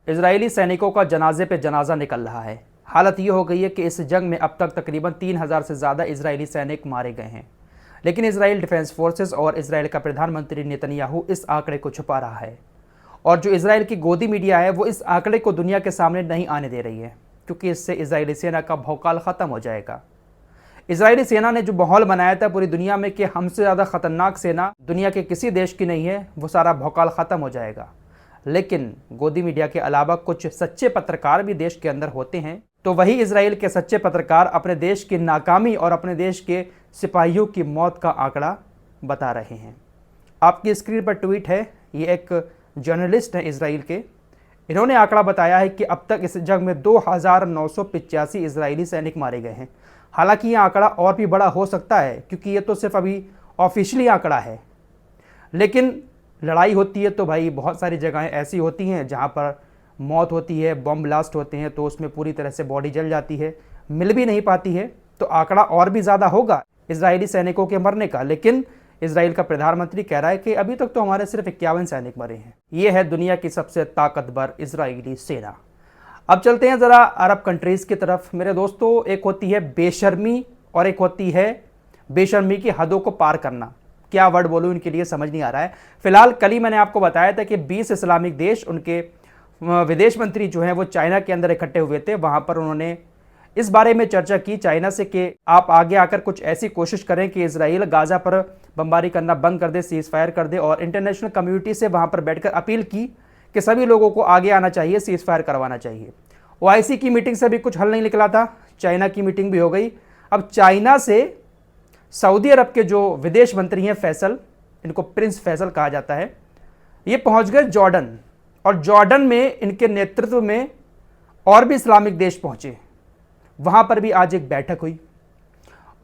Israeli सैनिकों का जनाजे पे जनाजा निकल रहा है। हालत ये हो गई है कि इस जंग में अब तक तकरीबन 3000 से ज़्यादा इजरायली सैनिक मारे गए हैं, लेकिन इजराइल डिफेंस फोर्सेस और इजराइल का प्रधानमंत्री नेतन्याहू इस आंकड़े को छुपा रहा है। और जो इजराइल की गोदी मीडिया है वो इस आंकड़े को दुनिया के सामने नहीं आने दे रही है, क्योंकि इससे इजरायली सेना का भौकाल ख़त्म हो जाएगा। इजरायली सेना ने जो माहौल बनाया था पूरी दुनिया में कि हमसे ज़्यादा ख़तरनाक सेना दुनिया के किसी देश की नहीं है, वो सारा भौकाल ख़त्म हो जाएगा। लेकिन गोदी मीडिया के अलावा कुछ सच्चे पत्रकार भी देश के अंदर होते हैं, तो वही इजराइल के सच्चे पत्रकार अपने देश की नाकामी और अपने देश के सिपाहियों की मौत का आंकड़ा बता रहे हैं। आपकी स्क्रीन पर ट्वीट है, ये एक जर्नलिस्ट हैं इजराइल के। इन्होंने आंकड़ा बताया है कि अब तक इस जंग में 2985 इजरायली सैनिक मारे गए हैं। हालांकि ये आंकड़ा और भी बड़ा हो सकता है, क्योंकि ये तो सिर्फ अभी ऑफिशियली आंकड़ा है, लेकिन लड़ाई होती है तो भाई बहुत सारी जगहें ऐसी होती हैं जहाँ पर मौत होती है, बम ब्लास्ट होते हैं, तो उसमें पूरी तरह से बॉडी जल जाती है, मिल भी नहीं पाती है, तो आंकड़ा और भी ज़्यादा होगा इजरायली सैनिकों के मरने का। लेकिन इजराइल का प्रधानमंत्री कह रहा है कि अभी तक तो हमारे सिर्फ 51 सैनिक मरे हैं। ये है दुनिया की सबसे ताकतवर इजरायली सेना। अब चलते हैं ज़रा अरब कंट्रीज़ की तरफ। मेरे दोस्तों, एक होती है बेशर्मी और एक होती है बेशर्मी की हदों को पार करना। क्या वर्ड बोलूँ इनके लिए समझ नहीं आ रहा है। फिलहाल कल ही मैंने आपको बताया था कि 20 इस्लामिक देश, उनके विदेश मंत्री जो हैं वो चाइना के अंदर इकट्ठे हुए थे। वहाँ पर उन्होंने इस बारे में चर्चा की चाइना से कि आप आगे आकर कुछ ऐसी कोशिश करें कि इजराइल गाज़ा पर बमबारी करना बंद कर दे, सीज़ फायर कर दे। और इंटरनेशनल कम्युनिटी से वहाँ पर बैठकर अपील की कि सभी लोगों को आगे आना चाहिए, सीज़ फायर करवाना चाहिए। OIC की मीटिंग से भी कुछ हल नहीं निकला था, चाइना की मीटिंग भी हो गई। अब चाइना से सऊदी अरब के जो विदेश मंत्री हैं फैसल, इनको प्रिंस फैसल कहा जाता है, ये पहुंच गए जॉर्डन। और जॉर्डन में इनके नेतृत्व में और भी इस्लामिक देश पहुंचे। वहां पर भी आज एक बैठक हुई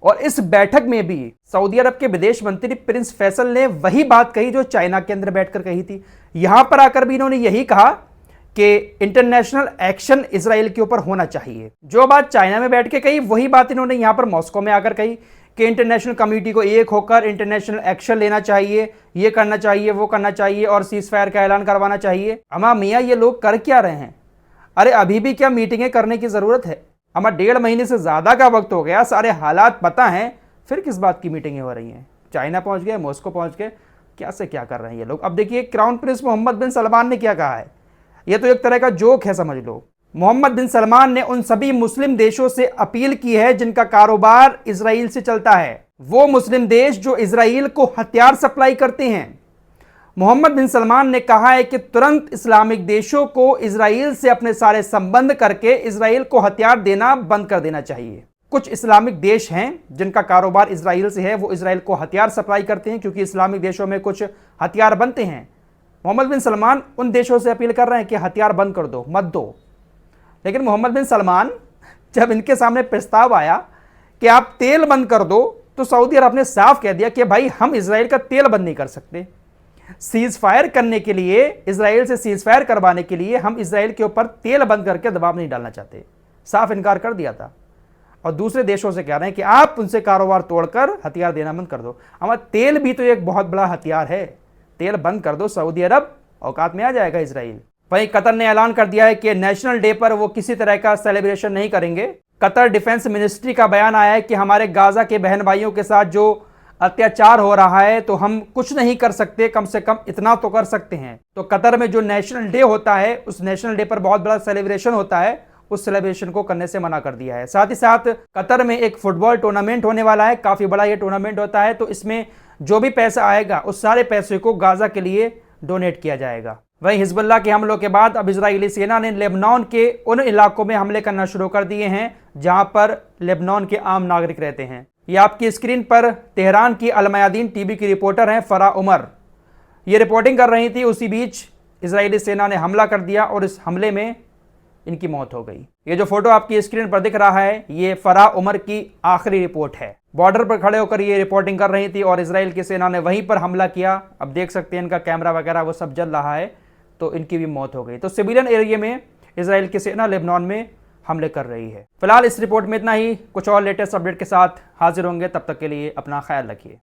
और इस बैठक में भी सऊदी अरब के विदेश मंत्री प्रिंस फैसल ने वही बात कही जो चाइना के अंदर बैठकर कही थी। यहां पर आकर भी इन्होंने यही कहा कि इंटरनेशनल एक्शन इजराइल के ऊपर होना चाहिए। जो बात चाइना में बैठ के कही वही बात इन्होंने यहां पर मॉस्को में आकर कही कि इंटरनेशनल कम्युनिटी को एक होकर इंटरनेशनल एक्शन लेना चाहिए, ये करना चाहिए, वो करना चाहिए और सीज फायर का ऐलान करवाना चाहिए। अमा मियाँ, ये लोग कर क्या रहे हैं? अरे अभी भी क्या मीटिंगें करने की ज़रूरत है? अमा 1.5 महीने से ज़्यादा का वक्त हो गया, सारे हालात पता हैं, फिर किस बात की मीटिंगें हो रही हैं? चाइना पहुँच गए, मॉस्को पहुँच गए, क्या से क्या कर रहे हैं ये लोग। अब देखिए क्राउन प्रिंस मोहम्मद बिन सलमान ने क्या कहा है। ये तो एक तरह का जोक है, समझ लो। मोहम्मद बिन सलमान ने उन सभी मुस्लिम देशों से अपील की है जिनका कारोबार इजराइल से चलता है, वो मुस्लिम देश जो इजराइल को हथियार सप्लाई करते हैं। मोहम्मद बिन सलमान ने कहा है कि तुरंत इस्लामिक देशों को इजराइल से अपने सारे संबंध करके इजराइल को हथियार देना बंद कर देना चाहिए। कुछ इस्लामिक देश हैं जिनका कारोबार इजराइल से है, वो इजराइल को हथियार सप्लाई करते हैं, क्योंकि इस्लामिक देशों में कुछ हथियार बनते हैं। मोहम्मद बिन सलमान उन देशों से अपील कर रहे हैं कि हथियार बंद कर दो, मत दो। लेकिन मोहम्मद बिन सलमान, जब इनके सामने प्रस्ताव आया कि आप तेल बंद कर दो, तो सऊदी अरब ने साफ कह दिया कि भाई हम इजराइल का तेल बंद नहीं कर सकते। सीज फायर करने के लिए, इजराइल से सीज फायर करवाने के लिए हम इजराइल के ऊपर तेल बंद करके दबाव नहीं डालना चाहते। साफ इनकार कर दिया था। और दूसरे देशों से कह रहे हैं कि आप उनसे कारोबार तोड़कर हथियार देना बंद कर दो। हमारा तेल भी तो एक बहुत बड़ा हथियार है, तेल बंद कर दो, सऊदी अरब औकात में आ जाएगा इजराइल। वहीं कतर ने ऐलान कर दिया है कि नेशनल डे पर वो किसी तरह का सेलिब्रेशन नहीं करेंगे। कतर डिफेंस मिनिस्ट्री का बयान आया है कि हमारे गाजा के बहन भाइयों के साथ जो अत्याचार हो रहा है तो हम कुछ नहीं कर सकते, कम से कम इतना तो कर सकते हैं। तो कतर में जो नेशनल डे होता है, उस नेशनल डे पर बहुत बड़ा सेलिब्रेशन होता है, उस सेलिब्रेशन को करने से मना कर दिया है। साथ ही साथ कतर में एक फुटबॉल टूर्नामेंट होने वाला है, काफ़ी बड़ा ये टूर्नामेंट होता है, तो इसमें जो भी पैसा आएगा उस सारे पैसे को गाजा के लिए डोनेट किया जाएगा। वहीं हिजबुल्लाह के हमलों के बाद अब इजरायली सेना ने लेबनान के उन इलाकों में हमले करना शुरू कर दिए हैं जहां पर लेबनान के आम नागरिक रहते हैं। ये आपकी स्क्रीन पर तेहरान की अल मयादीन टीवी की रिपोर्टर हैं फरा उमर, ये रिपोर्टिंग कर रही थी। उसी बीच इजरायली सेना ने हमला कर दिया और इस हमले में इनकी मौत हो गई। ये जो फोटो आपकी स्क्रीन पर दिख रहा है, ये फरा उमर की आखिरी रिपोर्ट है। बॉर्डर पर खड़े होकर ये रिपोर्टिंग कर रही थी और इजराइल की सेना ने वहीं पर हमला किया। अब देख सकते हैं इनका कैमरा वगैरह वो सब जल रहा है, तो इनकी भी मौत हो गई। तो सिविलियन एरिया में इजराइल की सेना लेबनान में हमले कर रही है। फिलहाल इस रिपोर्ट में इतना ही। कुछ और लेटेस्ट अपडेट के साथ हाजिर होंगे, तब तक के लिए अपना ख्याल रखिए।